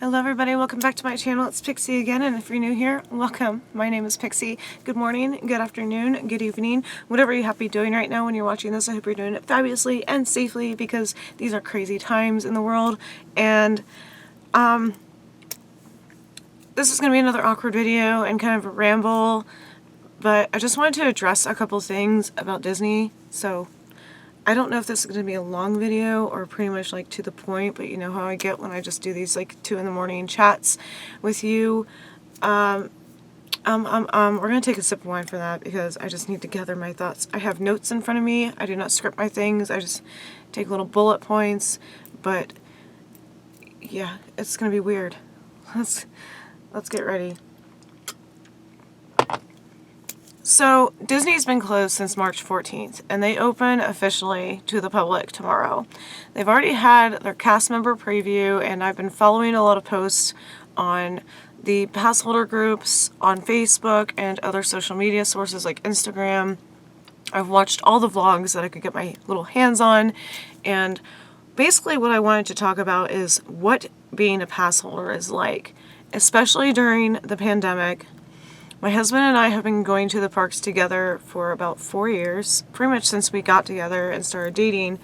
Hello everybody, welcome back to my channel. It's Pixie again, and if you're new here, welcome. My name is Pixie. Good morning, good afternoon, good evening, whatever you happen to be doing right now when you're watching this. I hope you're doing it fabulously and safely because these are crazy times in the world. And this is going to be another awkward video and kind of a ramble, but I just wanted to address a couple things about Disney. So I don't know if this is going to be a long video or pretty much like to the point, but you know how I get when I just do these like 2 in the morning chats with you. We're going to take a sip of wine for that because I just need to gather my thoughts. I have notes in front of me. I do not script my things. I just take little bullet points, but yeah, it's going to be weird. Let's get ready. So, Disney's been closed since March 14th, and they open officially to the public tomorrow. They've already had their cast member preview, and I've been following a lot of posts on the passholder groups on Facebook and other social media sources like Instagram. I've watched all the vlogs that I could get my little hands on, and basically what I wanted to talk about is what being a passholder is like, especially during the pandemic. My husband and I have been going to the parks together for about 4 years, pretty much since we got together and started dating,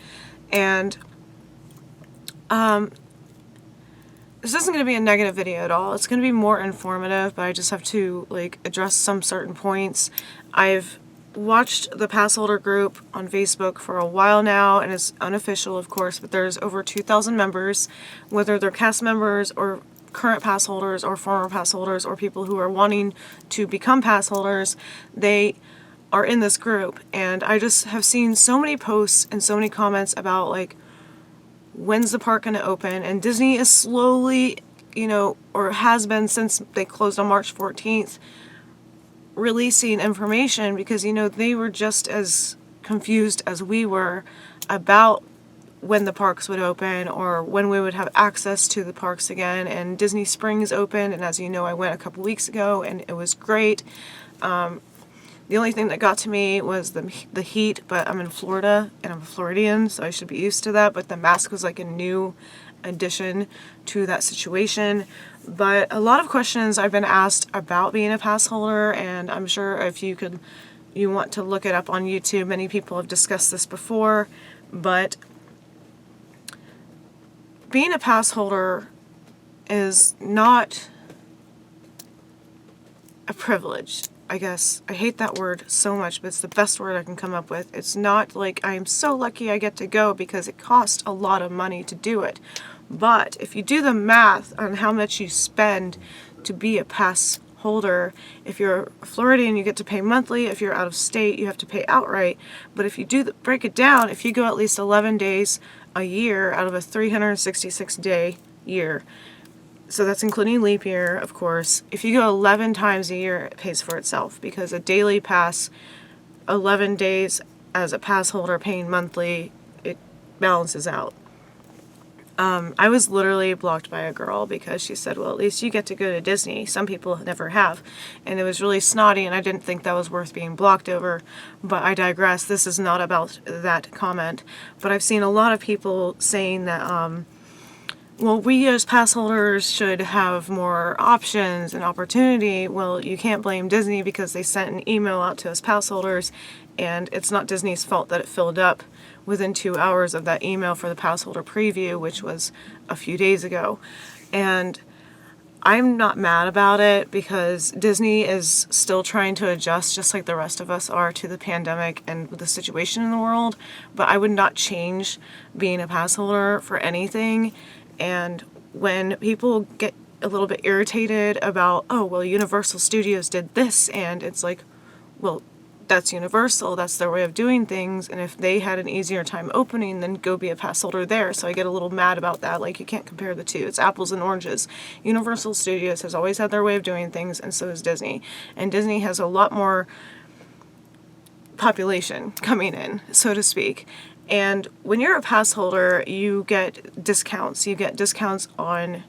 and this isn't going to be a negative video at all. It's going to be more informative, but I just have to like address some certain points. I've watched the passholder group on Facebook for a while now, and it's unofficial, of course, but there's over 2,000 members, whether they're cast members or current pass holders or former pass holders or people who are wanting to become pass holders. They are in this group, and I just have seen so many posts and so many comments about like, when's the park going to open? And Disney is slowly, or has been since they closed on March 14th, releasing information because, they were just as confused as we were about when the parks would open or when we would have access to the parks again. And Disney Springs opened, and as you know, I went a couple weeks ago and it was great. The only thing that got to me was the heat, but I'm in Florida and I'm a Floridian, so I should be used to that. But the mask was like a new addition to that situation. But a lot of questions I've been asked about being a pass holder, and I'm sure if you want to look it up on YouTube, many people have discussed this before, but being a pass holder is not a privilege, I guess. I hate that word so much, but it's the best word I can come up with. It's not like I'm so lucky I get to go because it costs a lot of money to do it. But if you do the math on how much you spend to be a pass holder, if you're a Floridian, you get to pay monthly. If you're out of state, you have to pay outright. But if you break it down, if you go at least 11 days a year out of a 366-day year, so that's including leap year, of course. If you go 11 times a year, it pays for itself because a daily pass, 11 days as a pass holder paying monthly, it balances out. I was literally blocked by a girl because she said, well, at least you get to go to Disney. Some people never have. And it was really snotty, and I didn't think that was worth being blocked over. But I digress. This is not about that comment. But I've seen a lot of people saying that, well, we as pass holders should have more options and opportunity. Well, you can't blame Disney because they sent an email out to us pass holders, and it's not Disney's fault that it filled up within 2 hours of that email for the passholder preview, which was a few days ago. And I'm not mad about it because Disney is still trying to adjust, just like the rest of us are, to the pandemic and the situation in the world. But I would not change being a passholder for anything. And when people get a little bit irritated about, oh, well, Universal Studios did this, and it's like, well, that's Universal, that's their way of doing things, and if they had an easier time opening, then go be a pass holder there. So I get a little mad about that. Like, you can't compare the two. It's apples and oranges. Universal Studios has always had their way of doing things, and so has Disney. And Disney has a lot more population coming in, so to speak. And when you're a pass holder, you get discounts. You get discounts on,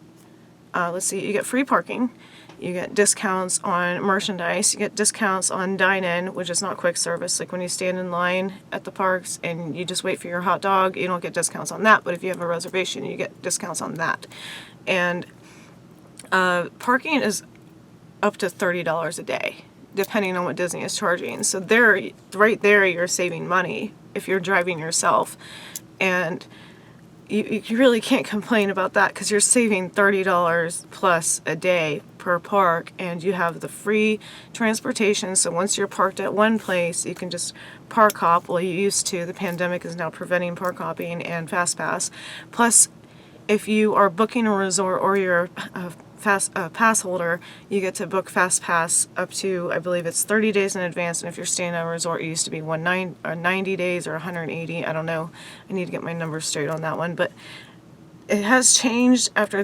you get free parking. You get discounts on merchandise. You get discounts on dine-in, which is not quick service. Like when you stand in line at the parks and you just wait for your hot dog, you don't get discounts on that. But if you have a reservation, you get discounts on that. And Parking is up to $30 a day, depending on what Disney is charging. So there, right there, you're saving money if you're driving yourself. And you really can't complain about that because you're saving $30 plus a day per park, and you have the free transportation. So once you're parked at one place, you can just park hop. Well, you used to. The pandemic is now preventing park hopping and fast pass. Plus, if you are booking a resort or you're a pass holder, you get to book fast pass up to, I believe it's 30 days in advance, and if you're staying at a resort, it used to be 90 days or 180. I don't know. I need to get my numbers straight on that one, but it has changed after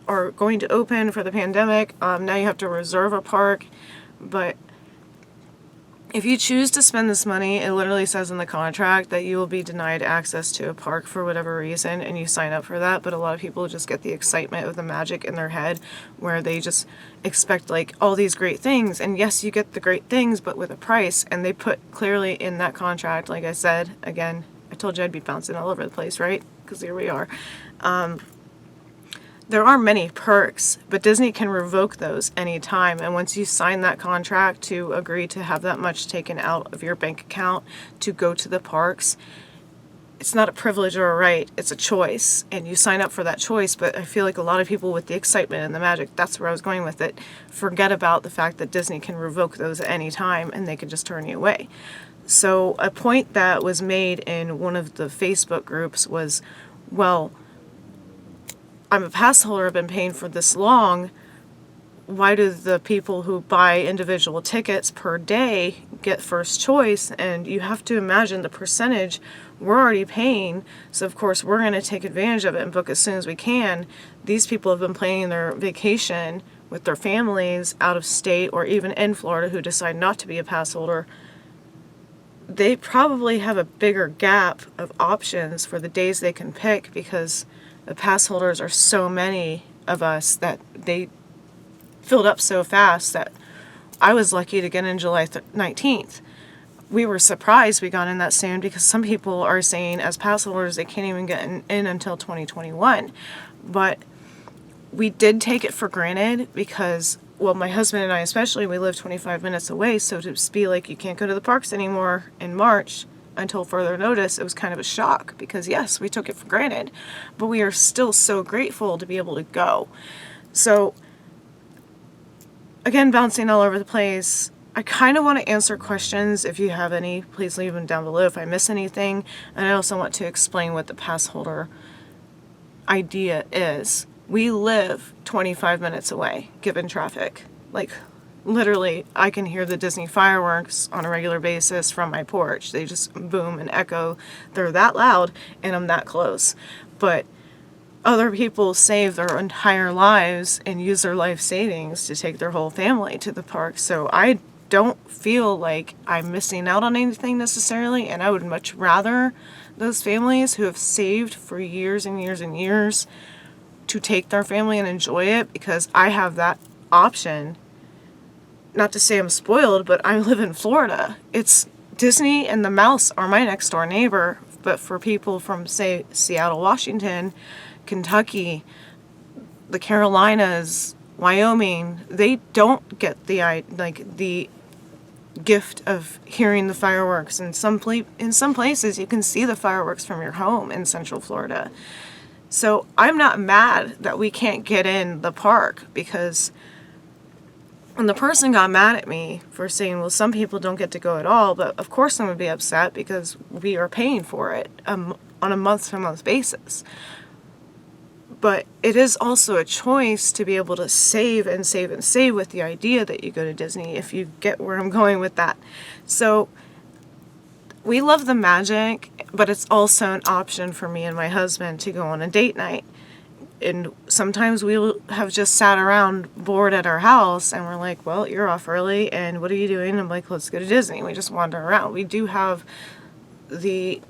are going to open for the pandemic. Now you have to reserve a park, but if you choose to spend this money, it literally says in the contract that you will be denied access to a park for whatever reason, and you sign up for that. But a lot of people just get the excitement of the magic in their head where they just expect like all these great things. And yes, you get the great things, but with a price. And they put clearly in that contract, like I said, again, I told you I'd be bouncing all over the place, right? Because here we are. There are many perks, but Disney can revoke those anytime. And once you sign that contract to agree to have that much taken out of your bank account to go to the parks, it's not a privilege or a right, it's a choice. And you sign up for that choice, but I feel like a lot of people with the excitement and the magic, that's where I was going with it, forget about the fact that Disney can revoke those at any time and they can just turn you away. So a point that was made in one of the Facebook groups was, well, I'm a pass holder, I've been paying for this long, why do the people who buy individual tickets per day get first choice? And you have to imagine the percentage we're already paying, so of course we're going to take advantage of it and book as soon as we can. These people have been planning their vacation with their families out of state or even in Florida who decide not to be a pass holder. They probably have a bigger gap of options for the days they can pick because the pass holders are so many of us that they filled up so fast that I was lucky to get in July 19th. We were surprised we got in that soon because some people are saying as pass holders they can't even get in until 2021. But we did take it for granted because, well, my husband and I especially, we live 25 minutes away, so to be like you can't go to the parks anymore in March until further notice, it was kind of a shock because yes, we took it for granted, but we are still so grateful to be able to go. So again, bouncing all over the place, I kind of want to answer questions. If you have any, please leave them down below if I miss anything. And I also want to explain what the pass holder idea is. We live 25 minutes away, given traffic. Like, literally, I can hear the Disney fireworks on a regular basis from my porch. They just boom and echo. They're that loud, and I'm that close. But other people save their entire lives and use their life savings to take their whole family to the park. So I don't feel like I'm missing out on anything necessarily, and I would much rather those families who have saved for years and years and years to take their family and enjoy it, because I have that option. Not to say I'm spoiled, but I live in Florida. It's Disney and the mouse are my next door neighbor, but for people from, say, Seattle, Washington, Kentucky, the Carolinas, Wyoming, they don't get the gift of hearing the fireworks. In some places, you can see the fireworks from your home in Central Florida. So I'm not mad that we can't get in the park, because when the person got mad at me for saying, well, some people don't get to go at all, but of course I'm going to be upset because we are paying for it on a month-to-month basis. But it is also a choice to be able to save and save and save with the idea that you go to Disney, if you get where I'm going with that. So we love the magic, but it's also an option for me and my husband to go on a date night. And sometimes we'll have just sat around bored at our house and we're like, well, you're off early and what are you doing? I'm like, let's go to Disney. We just wander around. We do have the,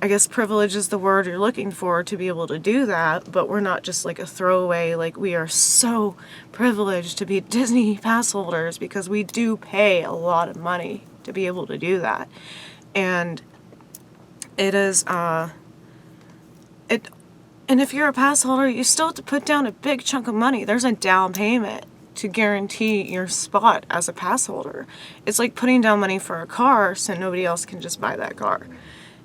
I guess privilege is the word you're looking for, to be able to do that, but we're not just like a throwaway. Like, we are so privileged to be Disney pass holders because we do pay a lot of money to be able to do that. And it is, And if you're a pass holder, you still have to put down a big chunk of money. There's a down payment to guarantee your spot as a pass holder. It's like putting down money for a car so nobody else can just buy that car.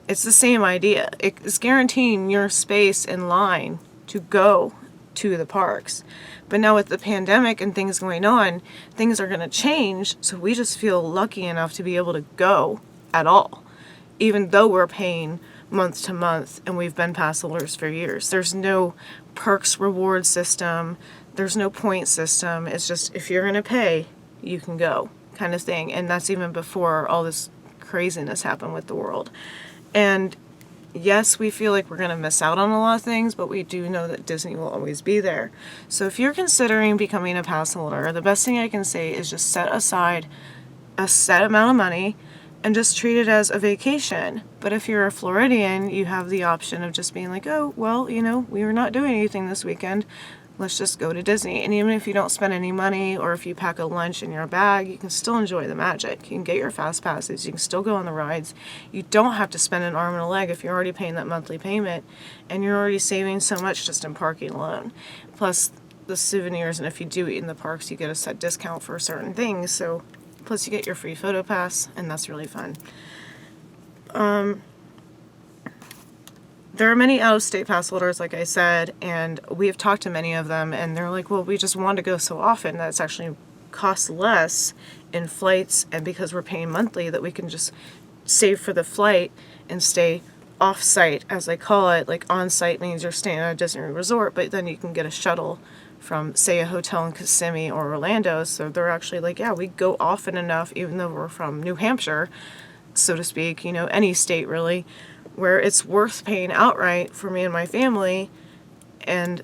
It's the same idea. It's guaranteeing your space in line to go to the parks. But now with the pandemic and things going on, things are going to change, so we just feel lucky enough to be able to go at all, even though we're paying month to month and we've been pass holders for years. There's no perks reward system, there's no point system. It's just, if you're going to pay, you can go, kind of thing. And that's even before all this craziness happened with the world. And yes, we feel like we're going to miss out on a lot of things, but we do know that Disney will always be there. So if you're considering becoming a pass holder, the best thing I can say is just set aside a set amount of money and just treat it as a vacation. But if you're a Floridian, you have the option of just being like, oh, well, you know, we were not doing anything this weekend. Let's just go to Disney. And even if you don't spend any money, or if you pack a lunch in your bag, you can still enjoy the magic. You can get your fast passes. You can still go on the rides. You don't have to spend an arm and a leg if you're already paying that monthly payment, and you're already saving so much just in parking alone. Plus the souvenirs, and if you do eat in the parks, you get a set discount for certain things. So plus you get your free photo pass, and that's really fun. There are many out-of-state pass holders, like I said, and we have talked to many of them, and they're like, well, we just want to go so often that it's actually costs less in flights, and because we're paying monthly, that we can just save for the flight and stay off-site, as they call it. Like on-site means you're staying at a Disney resort, but then you can get a shuttle from, say, a hotel in Kissimmee or Orlando. So they're actually like, yeah, we go often enough, even though we're from New Hampshire, so to speak, you know, any state really, where it's worth paying outright for me and my family, and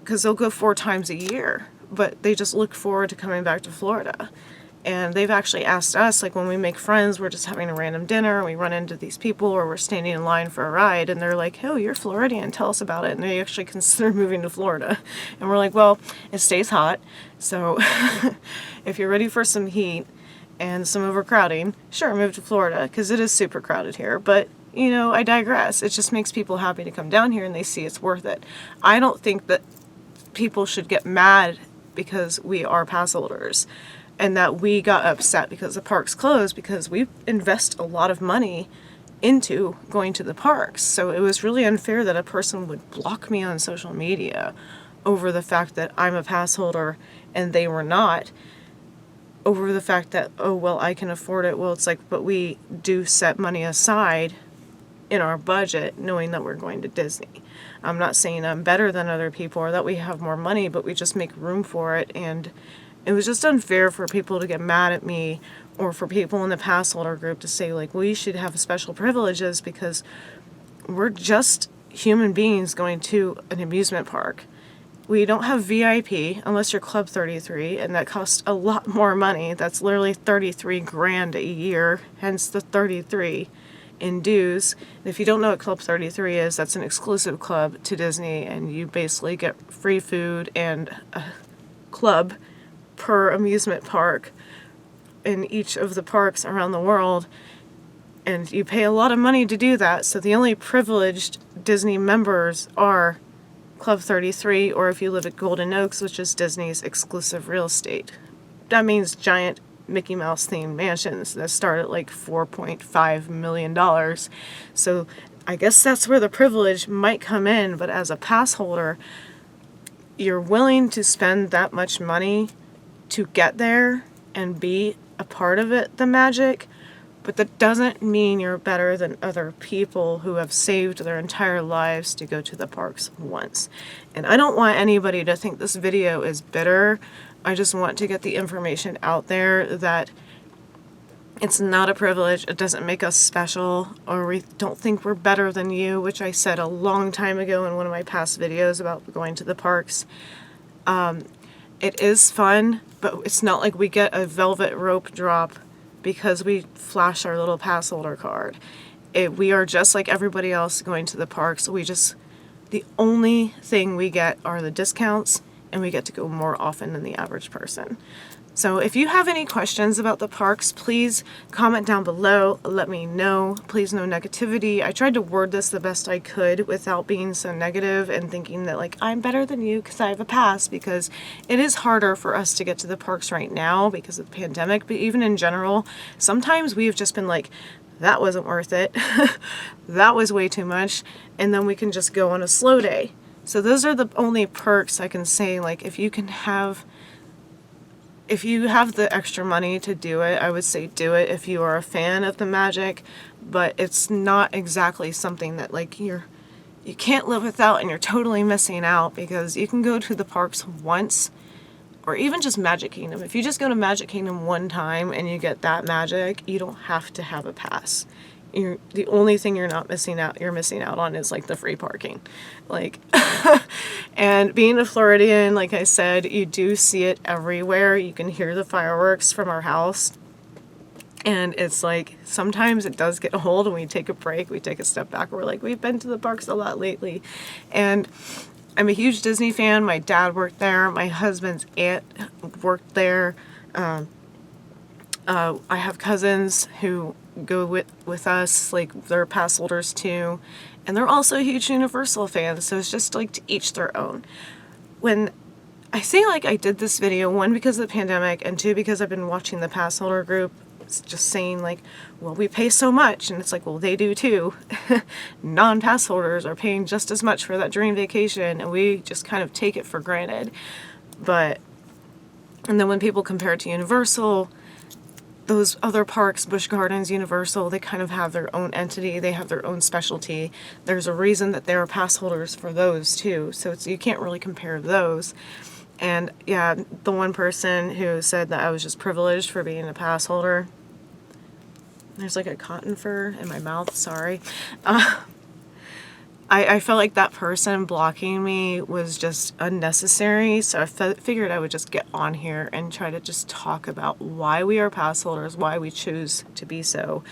because they'll go 4 times a year, but they just look forward to coming back to Florida. And they've actually asked us, like when we make friends, we're just having a random dinner, and we run into these people, or we're standing in line for a ride, and they're like, oh, you're Floridian, tell us about it. And they actually consider moving to Florida. And we're like, well, it stays hot, so if you're ready for some heat and some overcrowding, sure, move to Florida, because it is super crowded here. But you know, I digress. It just makes people happy to come down here and they see it's worth it. I don't think that people should get mad because we are pass holders and that we got upset because the park's closed, because we invest a lot of money into going to the parks. So it was really unfair that a person would block me on social media over the fact that I'm a pass holder and they were not, over the fact that, oh, well, I can afford it. Well, it's like, but we do set money aside in our budget, knowing that we're going to Disney. I'm not saying I'm better than other people or that we have more money, but we just make room for it. And it was just unfair for people to get mad at me, or for people in the pass holder group to say, like, we should have special privileges because we're just human beings going to an amusement park. We don't have VIP unless you're Club 33, and that costs a lot more money. That's literally 33 grand a year, hence the 33 in dues. And if you don't know what Club 33 is, that's an exclusive club to Disney, and you basically get free food and a club per amusement park in each of the parks around the world, and you pay a lot of money to do that. So the only privileged Disney members are Club 33, or if you live at Golden Oaks, which is Disney's exclusive real estate. That means giant Mickey Mouse themed mansions that start at like $4.5 million. So I guess that's where the privilege might come in, but as a pass holder, you're willing to spend that much money to get there and be a part of it, the magic, but that doesn't mean you're better than other people who have saved their entire lives to go to the parks once. And I don't want anybody to think this video is bitter. I just want to get the information out there that it's not a privilege, it doesn't make us special, or we don't think we're better than you, which I said a long time ago in one of my past videos about going to the parks. It is fun, but it's not like we get a velvet rope drop because we flash our little pass holder card. We are just like everybody else going to the parks. The only thing we get are the discounts and we get to go more often than the average person. So if you have any questions about the parks, please comment down below. Let me know. Please, no negativity. I tried to word this the best I could without being so negative and thinking that like I'm better than you because I have a pass, because it is harder for us to get to the parks right now because of the pandemic. But even in general, sometimes we have just been like, that wasn't worth it. That was way too much. And then we can just go on a slow day. So those are the only perks I can say. Like if you have the extra money to do it, I would say do it if you are a fan of the magic, but it's not exactly something that like you can't live without and you're totally missing out, because you can go to the parks once, or even just Magic Kingdom. If you just go to Magic Kingdom one time and you get that magic, you don't have to have a pass. The only thing you're missing out on is like the free parking. Like, and being a Floridian, like I said, you do see it everywhere. You can hear the fireworks from our house. And it's like, sometimes it does get old and we take a break, we take a step back. We're like, we've been to the parks a lot lately. And I'm a huge Disney fan. My dad worked there. My husband's aunt worked there. I have cousins who go with us, like they're pass holders too, and they're also huge Universal fans, so it's just like to each their own. When I say like I did this video, one, because of the pandemic, and two, because I've been watching the pass holder group just saying like, well, we pay so much, and it's like, well, they do too. Non-pass holders are paying just as much for that dream vacation, and we just kind of take it for granted. And then when people compare it to Universal, those other parks, Busch Gardens, Universal, they kind of have their own entity. They have their own specialty. There's a reason that there are pass holders for those too. So you can't really compare those. And yeah, the one person who said that I was just privileged for being a pass holder. There's like a cotton fur in my mouth, sorry. I felt like that person blocking me was just unnecessary, so I figured I would just get on here and try to just talk about why we are pass holders, why we choose to be so,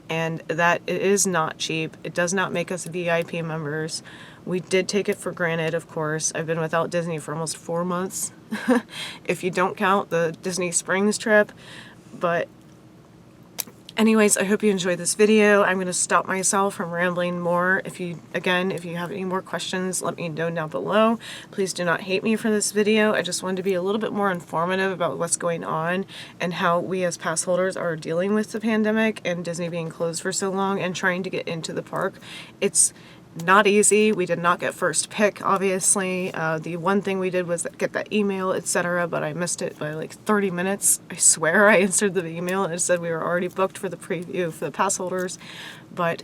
and that it is not cheap. It does not make us VIP members. We did take it for granted, of course. I've been without Disney for almost 4 months, if you don't count the Disney Springs trip, but anyways, I hope you enjoyed this video. I'm going to stop myself from rambling more. If you have any more questions, let me know down below. Please do not hate me for this video. I just wanted to be a little bit more informative about what's going on and how we as pass holders are dealing with the pandemic and Disney being closed for so long and trying to get into the park. It's not easy. We did not get first pick, obviously. The one thing we did was get that email, etc., but I missed it by like 30 minutes. I swear I answered the email and it said we were already booked for the preview for the pass holders. But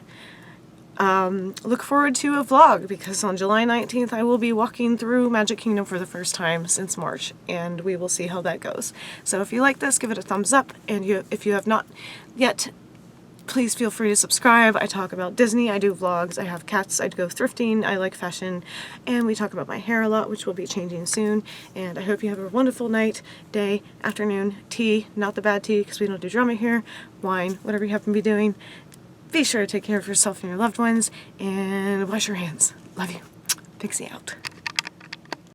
look forward to a vlog, because on July 19th I will be walking through Magic Kingdom for the first time since March, and we will see how that goes. So if you like this, give it a thumbs up, and if you have not yet, please feel free to subscribe. I talk about Disney, I do vlogs, I have cats, I go thrifting, I like fashion, and we talk about my hair a lot, which will be changing soon. And I hope you have a wonderful night, day, afternoon, tea, not the bad tea because we don't do drama here, wine, whatever you happen to be doing. Be sure to take care of yourself and your loved ones, and wash your hands. Love you. Pixi out.